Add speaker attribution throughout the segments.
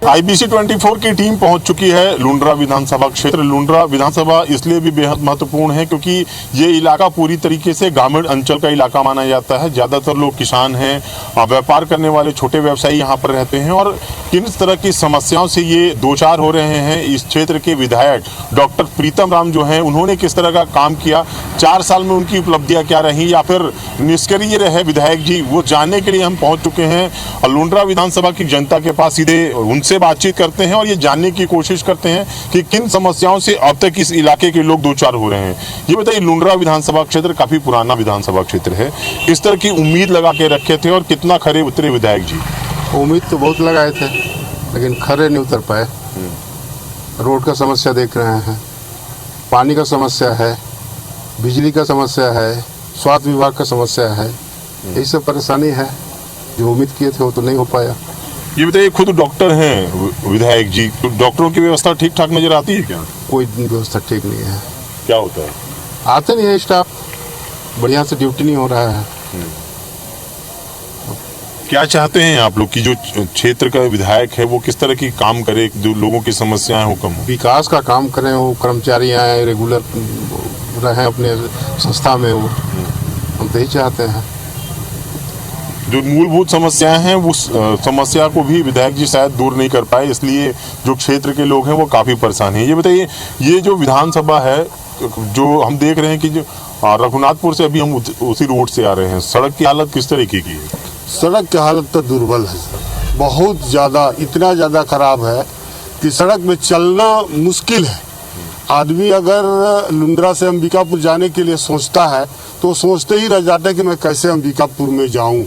Speaker 1: IBC 24 की team पहुंच चुकी है लुंड्रा विधानसभा क्षेत्र। लुंड्रा विधानसभा इसलिए भी बेहद महत्वपूर्ण है क्योंकि ये इलाका पूरी तरीके से ग्रामीण अंचल का इलाका माना जाता है। ज़्यादातर लोग किसान हैं, व्यापार करने वाले छोटे व्यवसायी यहाँ पर रहते हैं और किस तरह की समस्याओं से ये दो चार हो रहे हैं। इस क्षेत्र के विधायक डॉक्टर प्रीतम राम जो हैं, उन्होंने किस तरह का काम किया, 4 साल में उनकी उपलब्धियाँ क्या रही या फिर निष्क्रिय रहे विधायक जी, वो जानने के लिए हम पहुँच चुके हैं लुंड्रा विधानसभा की जनता के पास। सीधे उनसे बातचीत करते हैं और ये जानने की कोशिश करते हैं कि किन समस्याओं से अब तक इस इलाके के लोग दो चार हो रहे हैं। ये बताइए, लुंड्रा विधानसभा क्षेत्र काफी पुराना विधानसभा क्षेत्र है, इस तरह की उम्मीद लगा के रखे थे और कितना खरे उतरे विधायक जी?
Speaker 2: उम्मीद तो बहुत लगाए थे लेकिन खरे नहीं उतर पाए। रोड का समस्या देख रहे हैं, पानी का समस्या है, बिजली का समस्या है, स्वास्थ्य विभाग का समस्या है, यही सब परेशानी है। जो उम्मीद किए थे वो तो नहीं हो पाया।
Speaker 1: ये बताइए, खुद डॉक्टर हैं विधायक जी, तो डॉक्टरों की व्यवस्था ठीक ठाक नजर आती है क्या?
Speaker 2: कोई व्यवस्था ठीक नहीं है।
Speaker 1: क्या होता है?
Speaker 2: आते नहीं है स्टाफ, बढ़िया से ड्यूटी नहीं हो रहा है।
Speaker 1: क्या चाहते हैं आप लोग कि जो क्षेत्र का विधायक है वो किस तरह की काम करे, जो लोगों की समस्याएं हो कम हो?
Speaker 2: विकास का काम करें, वो कर्मचारी आए, रेगुलर रहें अपने संस्था में, वो हम तो यही चाहते हैं।
Speaker 1: जो मूलभूत समस्याएं हैं उस समस्या को भी विधायक जी शायद दूर नहीं कर पाए, इसलिए जो क्षेत्र के लोग हैं वो काफ़ी परेशान हैं। ये बताइए, ये जो विधानसभा है, जो हम देख रहे हैं कि जो रघुनाथपुर से अभी हम उसी रोड से आ रहे हैं, सड़क की हालत किस तरीके की है?
Speaker 2: सड़क की हालत तो दुर्बल है सर, बहुत ज़्यादा, इतना ज़्यादा खराब है कि सड़क में चलना मुश्किल है। आदमी अगर लुंड्रा से अंबिकापुर जाने के लिए सोचता है तो सोचते ही रह जाता है कि मैं कैसे अंबिकापुर में जाऊं।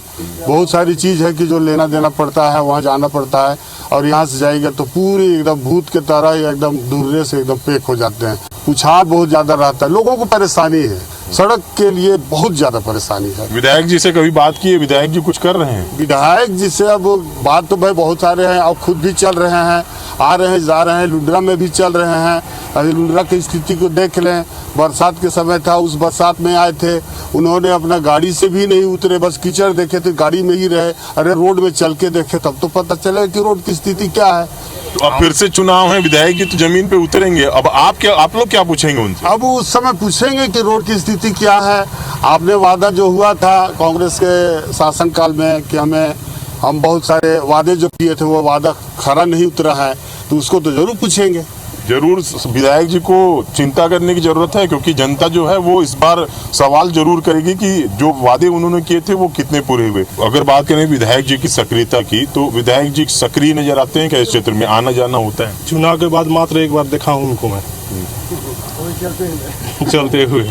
Speaker 2: बहुत सारी चीज़ है कि जो लेना देना पड़ता है, वहाँ जाना पड़ता है, और यहाँ से जाएगा तो पूरी एकदम भूत के तरह एकदम दूरने से एकदम पैक हो जाते हैं। उछाल बहुत ज़्यादा रहता है, लोगों को परेशानी है, सड़क के लिए बहुत ज़्यादा परेशानी है।
Speaker 1: विधायक जी से कभी बात की है? विधायक जी कुछ कर रहे हैं?
Speaker 2: विधायक जी से अब बात तो भाई बहुत सारे हैं, और खुद भी चल रहे हैं, आ रहे हैं, जा रहे हैं, लुंड्रा में भी चल रहे हैं। अभी लुंड्रा की स्थिति को देख लें, बरसात के समय था, उस बरसात में आए थे, उन्होंने अपना गाड़ी से भी नहीं उतरे, बस कीचड़ देखे थे, गाड़ी में ही रहे। अरे रोड में चल के देखे तब तो पता चले कि रोड की स्थिति क्या है।
Speaker 1: तो अब फिर से चुनाव है, विधायक जी तो जमीन पे उतरेंगे, अब आप लोग क्या पूछेंगे उनसे?
Speaker 2: अब उस समय पूछेंगे कि रोड की स्थिति क्या है। आपने वादा जो हुआ था कांग्रेस के शासनकाल में कि हम बहुत सारे वादे जो किए थे वो वादा खरा नहीं उतरा है, तो उसको तो जरूर पूछेंगे।
Speaker 1: जरूर विधायक जी को चिंता करने की जरूरत है, क्योंकि जनता जो है वो इस बार सवाल जरूर करेगी कि जो वादे उन्होंने किए थे वो कितने पूरे हुए। अगर बात करें विधायक जी की सक्रियता की, तो विधायक जी सक्रिय नजर आते हैं क्या? इस क्षेत्र में आना जाना होता है?
Speaker 3: चुनाव के बाद मात्र एक बार देखा हूँ उनको मैं चलते हुए।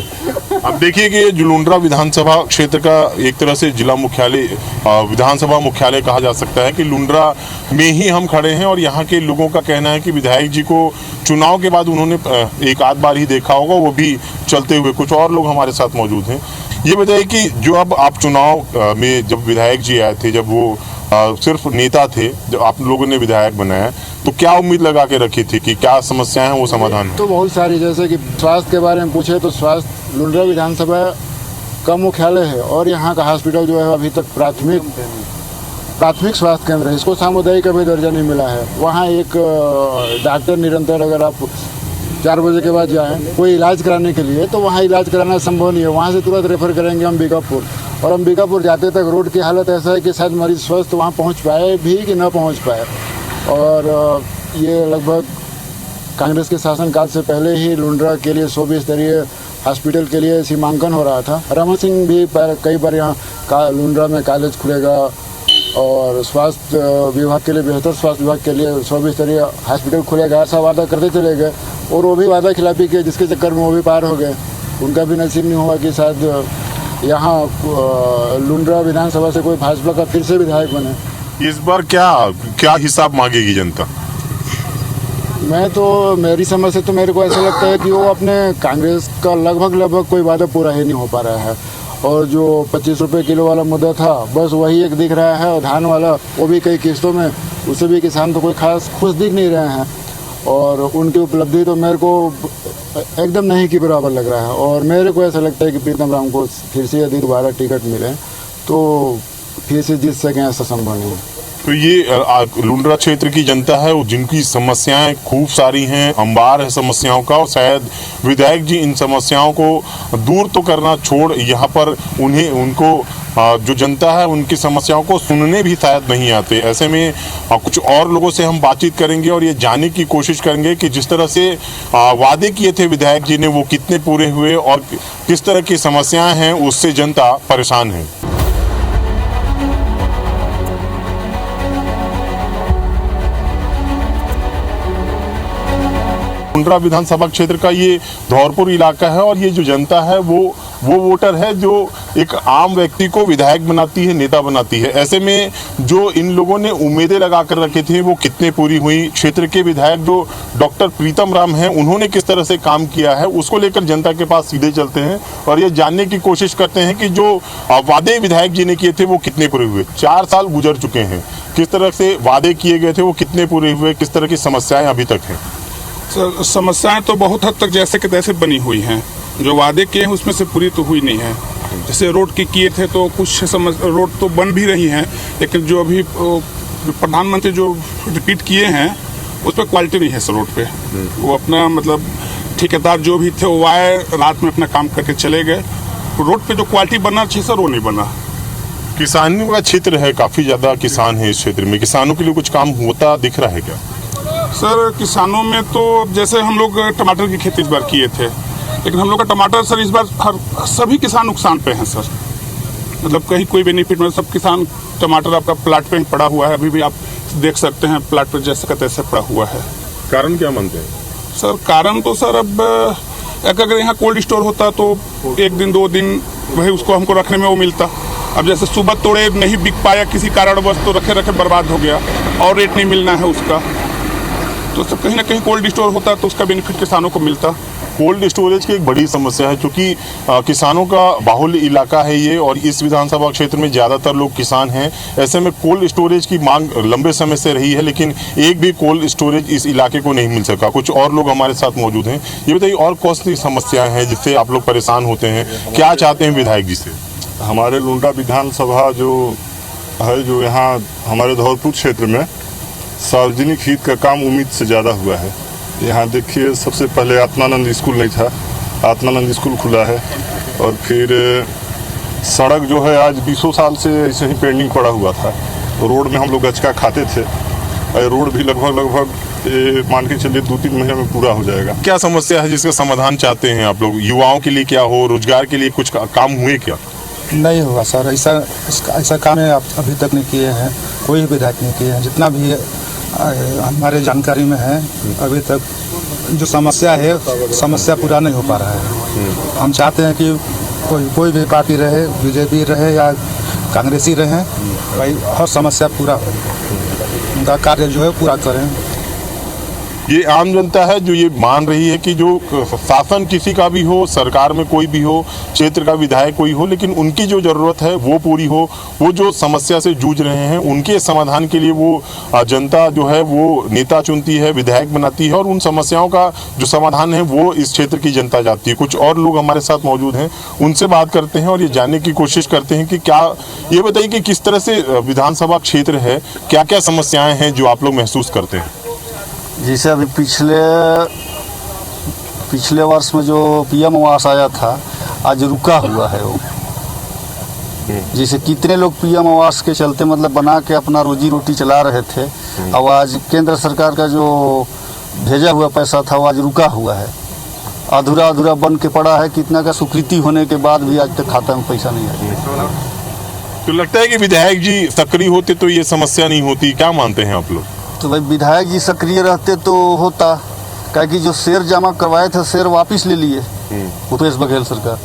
Speaker 1: अब देखिए कि ये लुंड्रा विधानसभा क्षेत्र का एक तरह से जिला मुख्यालय, विधानसभा मुख्यालय कहा जा सकता है कि लुंड्रा में ही हम खड़े हैं और यहाँ के लोगों का कहना है कि विधायक जी को चुनाव के बाद उन्होंने एक आध बार ही देखा होगा, वो भी चलते हुए। कुछ और लोग हमारे साथ मौजूद हैं। ये बताइए कि जो अब आप चुनाव में जब विधायक जी आए थे, जब वो सिर्फ नेता थे, जब आप लोगों ने विधायक बनाया, तो क्या उम्मीद लगा के रखी थी कि क्या समस्याएं हैं वो समाधान है?
Speaker 4: तो बहुत सारी, जैसे कि स्वास्थ्य के बारे में पूछे तो स्वास्थ्य लुंड्रा विधानसभा का मुख्यालय है और यहाँ का हॉस्पिटल जो है अभी तक प्राथमिक स्वास्थ्य केंद्र है, इसको सामुदायिक अभी दर्जा नहीं मिला है। वहाँ एक डॉक्टर निरंतर, अगर आप 4 बजे के बाद जाएँ कोई इलाज कराने के लिए, तो वहाँ इलाज कराना संभव नहीं है। वहाँ से तुरंत रेफर करेंगे अंबिकापुर, और अंबिकापुर जाते तक रोड की हालत ऐसा है कि शायद मरीज स्वस्थ वहाँ पहुँच पाए भी कि न पहुँच पाए। और ये लगभग कांग्रेस के शासनकाल से पहले ही लुंड्रा के लिए 120 स्तरीय हॉस्पिटल के लिए सीमांकन हो रहा था। रमन सिंह भी कई बार यहाँ लुंड्रा में कॉलेज खुलेगा और स्वास्थ्य विभाग के लिए, बेहतर स्वास्थ्य विभाग के लिए 120 स्तरीय हॉस्पिटल खुलेगा, ऐसा वादा करते चले गए और वो भी वादा खिलाफी किए, जिसके चक्कर में वो भी पार हो गए। उनका भी नसीब नहीं हुआ कि शायद यहाँ लुंड्रा विधानसभा से कोई भाजपा का फिर से विधायक बने।
Speaker 1: इस बार क्या हिसाब मांगेगी जनता?
Speaker 4: मेरी समझ से तो मेरे को ऐसा लगता है कि वो अपने कांग्रेस का लगभग कोई वादा पूरा ही नहीं हो पा रहा है। और जो 25 रुपये किलो वाला मुद्दा था, बस वही एक दिख रहा है, और धान वाला वो भी कई किस्तों में, उससे भी किसान तो कोई खास खुश दिख नहीं रहे हैं। और उनकी उपलब्धि तो मेरे को एकदम नहीं के बराबर लग रहा है। और मेरे को ऐसा लगता है कि प्रीतम राम को फिर से यदि दोबारा टिकट मिले तो फिर से जीत सकें, ऐसा संभव नहीं है।
Speaker 1: तो ये लुंड्रा क्षेत्र की जनता है जिनकी समस्याएं खूब सारी हैं, अंबार है समस्याओं का, और शायद विधायक जी इन समस्याओं को दूर तो करना छोड़ यहाँ पर उनको जो जनता है उनकी समस्याओं को सुनने भी शायद नहीं आते। ऐसे में कुछ और लोगों से हम बातचीत करेंगे और ये जानने की कोशिश करेंगे कि जिस तरह से वादे किए थे विधायक जी ने वो कितने पूरे हुए और किस तरह की समस्याएं हैं उससे जनता परेशान है। लुंड्रा विधानसभा क्षेत्र का ये धौरपुर इलाका है और ये जो जनता है वो वोटर है जो एक आम व्यक्ति को विधायक बनाती है, नेता बनाती है। ऐसे में जो इन लोगों ने उम्मीदें लगा कर रखी थी वो कितने पूरी हुई। क्षेत्र के विधायक जो डॉक्टर प्रीतम राम हैं उन्होंने किस तरह से काम किया है उसको लेकर जनता के पास सीधे चलते हैं और ये जानने की कोशिश करते हैं कि जो वादे विधायक जी ने किए थे वो कितने पूरे हुए। 4 साल गुजर चुके हैं, किस तरह से वादे किए गए थे वो कितने पूरे हुए, किस तरह की समस्याएं अभी तक हैं?
Speaker 5: सर, समस्याएं तो बहुत हद तक जैसे कि तैसे बनी हुई हैं। जो वादे किए हैं उसमें से पूरी तो हुई नहीं है। जैसे रोड की किए थे तो कुछ रोड तो बन भी रही हैं, लेकिन जो अभी प्रधानमंत्री जो रिपीट किए हैं उस पर क्वालिटी नहीं है सर रोड पे। वो अपना मतलब ठेकेदार जो भी थे वो आए रात में अपना काम करके चले गए। रोड पे जो क्वालिटी बनना चाहिए सर वो नहीं बना।
Speaker 1: किसानों का क्षेत्र है, काफ़ी ज़्यादा किसान है इस क्षेत्र में, किसानों के लिए कुछ काम होता दिख रहा है क्या?
Speaker 5: सर किसानों में तो जैसे हम लोग टमाटर की खेती इस बार किए थे, लेकिन हम लोग का टमाटर सर इस बार सभी किसान नुकसान पे हैं सर। मतलब कहीं कोई बेनिफिट नहीं, सब किसान टमाटर आपका प्लाट पे पड़ा हुआ है। अभी भी आप देख सकते हैं प्लाट पे जैसे का तैसे पड़ा हुआ है।
Speaker 1: कारण क्या मानते हैं
Speaker 5: सर? कारण तो सर अब अगर यहाँ कोल्ड स्टोर होता तो 1 दिन 2 दिन वही उसको हमको रखने में वो मिलता। अब जैसे सुबह तोड़े नहीं बिक पाया किसी कारणवश तो रखे रखे बर्बाद हो गया और रेट नहीं मिलना है उसका। तो सब कहीं ना कहीं कोल्ड स्टोर होता तो उसका बेनिफिट किसानों को मिलता।
Speaker 1: कोल्ड स्टोरेज की एक बड़ी समस्या है क्योंकि किसानों का बाहुल्य इलाका है ये और इस विधानसभा क्षेत्र में ज़्यादातर लोग किसान हैं। ऐसे में कोल्ड स्टोरेज की मांग लंबे समय से रही है लेकिन एक भी कोल्ड स्टोरेज इस इलाके को नहीं मिल सका। कुछ और लोग हमारे साथ मौजूद हैं। ये बताइए और कौन सी समस्याएं हैं जिससे आप लोग परेशान होते हैं, क्या चाहते हैं विधायक जी से?
Speaker 3: हमारे लुंड्रा विधानसभा जो है, जो यहाँ हमारे धौरपुर क्षेत्र में सार्वजनिक हित का काम उम्मीद से ज़्यादा हुआ है। यहाँ देखिए, सबसे पहले आत्मानंद स्कूल नहीं था, आत्मानंद स्कूल खुला है। और फिर सड़क जो है आज 20 साल से ऐसे ही पेंडिंग पड़ा हुआ था। रोड में हम लोग गचका खाते थे और रोड भी लगभग मान के चलिए 2-3 महीने में पूरा हो जाएगा।
Speaker 1: क्या समस्या है जिसका समाधान चाहते हैं आप लोग? युवाओं के लिए क्या हो, रोजगार के लिए कुछ काम हुए क्या?
Speaker 6: नहीं होगा सर, ऐसा काम अभी तक नहीं किए हैं, कोई विधायक नहीं किए हैं। जितना भी हमारे जानकारी में है अभी तक जो समस्या है, समस्या पूरा नहीं हो पा रहा है। हम चाहते हैं कि कोई भी पार्टी रहे, बीजेपी रहे या कांग्रेसी रहे, भाई हर समस्या पूरा हो, उनका कार्य जो है पूरा करें।
Speaker 1: ये आम जनता है जो ये मान रही है कि जो शासन किसी का भी हो, सरकार में कोई भी हो, क्षेत्र का विधायक कोई हो, लेकिन उनकी जो ज़रूरत है वो पूरी हो। वो जो समस्या से जूझ रहे हैं उनके समाधान के लिए वो जनता जो है वो नेता चुनती है, विधायक बनाती है और उन समस्याओं का जो समाधान है वो इस क्षेत्र की जनता चाहती है। कुछ और लोग हमारे साथ मौजूद हैं, उनसे बात करते हैं और ये जानने की कोशिश करते हैं कि क्या, ये बताइए कि किस तरह से विधानसभा क्षेत्र है, क्या क्या समस्याएँ हैं जो आप लोग महसूस करते हैं?
Speaker 7: जैसे अभी पिछले वर्ष में जो पीएम आवास आया था आज रुका हुआ है वो। जैसे कितने लोग पीएम आवास के चलते मतलब बना के अपना रोजी रोटी चला रहे थे, अब आज केंद्र सरकार का जो भेजा हुआ पैसा था वो आज रुका हुआ है, अधूरा अधूरा बन के पड़ा है। कितना का स्वीकृति होने के बाद भी आज तक खाता में पैसा नहीं आया।
Speaker 1: तो लगता है कि विधायक जी सक्रिय होते तो ये समस्या नहीं होती, क्या मानते हैं आप लोग?
Speaker 7: तो भाई विधायक जी सक्रिय रहते तो होता, क्योंकि जो शेयर जमा करवाए थे शेयर वापस ले लिए भूपेश बघेल सरकार।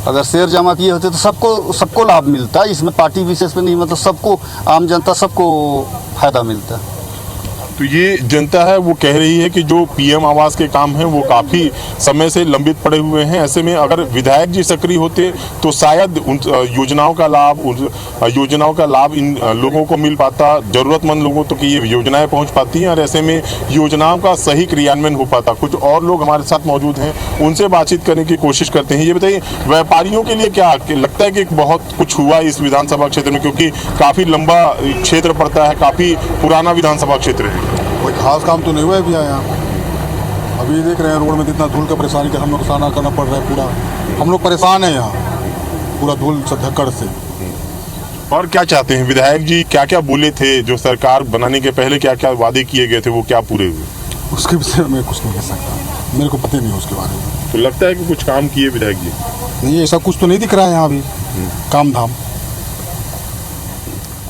Speaker 7: अगर शेयर जमा किए होते तो सबको लाभ मिलता, इसमें पार्टी विशेष में नहीं, मतलब सबको, आम जनता सबको फायदा मिलता।
Speaker 1: तो ये जनता है वो कह रही है कि जो पीएम आवास के काम हैं वो काफ़ी समय से लंबित पड़े हुए हैं। ऐसे में अगर विधायक जी सक्रिय होते तो शायद उन योजनाओं का लाभ इन लोगों को मिल पाता, ज़रूरतमंद लोगों तक ये योजनाएं पहुंच पाती हैं और ऐसे में योजनाओं का सही क्रियान्वयन हो पाता। कुछ और लोग हमारे साथ मौजूद हैं, उनसे बातचीत करने की कोशिश करते हैं। ये बताइए, व्यापारियों के लिए क्या लगता है कि बहुत कुछ हुआ इस विधानसभा क्षेत्र में, क्योंकि काफ़ी लंबा क्षेत्र पड़ता है, काफ़ी पुराना विधानसभा क्षेत्र है?
Speaker 8: कोई खास काम तो नहीं हुआ है भैया यहाँ। अभी देख रहे हैं रोड में कितना धूल का परेशानी का हम लोग का सामना करना पड़ रहा है। पूरा हम लोग परेशान हैं यहाँ, पूरा धूल से धक्कड़ से।
Speaker 1: और क्या चाहते हैं विधायक जी? क्या क्या बोले थे जो सरकार बनाने के पहले, क्या क्या वादे किए गए थे, वो क्या पूरे हुए?
Speaker 8: उसके विषय में कुछ नहीं कह सकता, मेरे को पता नहीं उसके बारे में।
Speaker 1: तो लगता है कि कुछ काम किए विधायक जी?
Speaker 8: नहीं, ऐसा कुछ तो नहीं दिख रहा है यहाँ अभी काम धाम।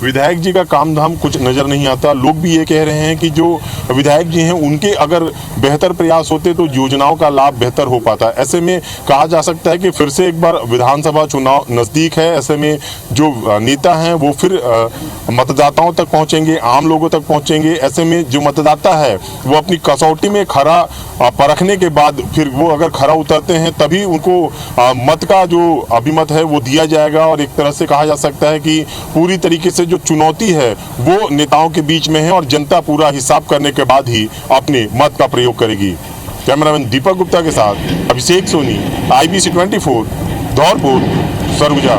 Speaker 1: विधायक जी का काम धाम कुछ नजर नहीं आता। लोग भी ये कह रहे हैं कि जो विधायक जी हैं उनके अगर बेहतर प्रयास होते तो योजनाओं का लाभ बेहतर हो पाता। ऐसे में कहा जा सकता है कि फिर से एक बार विधानसभा चुनाव नज़दीक है। ऐसे में जो नेता हैं वो फिर मतदाताओं तक पहुंचेंगे, आम लोगों तक पहुंचेंगे। ऐसे में जो मतदाता है वो अपनी कसौटी में खरा परखने के बाद फिर वो अगर खरा उतरते हैं तभी उनको मत का जो अभिमत है वो दिया जाएगा। और एक तरह से कहा जा सकता है कि पूरी तरीके से जो चुनौती है वो नेताओं के बीच में है और जनता पूरा हिसाब करने के बाद ही अपने मत का प्रयोग करेगी। कैमरामैन दीपक गुप्ता के साथ अभिषेक सोनी, IBC 24, धौलपुर, सरगुजा।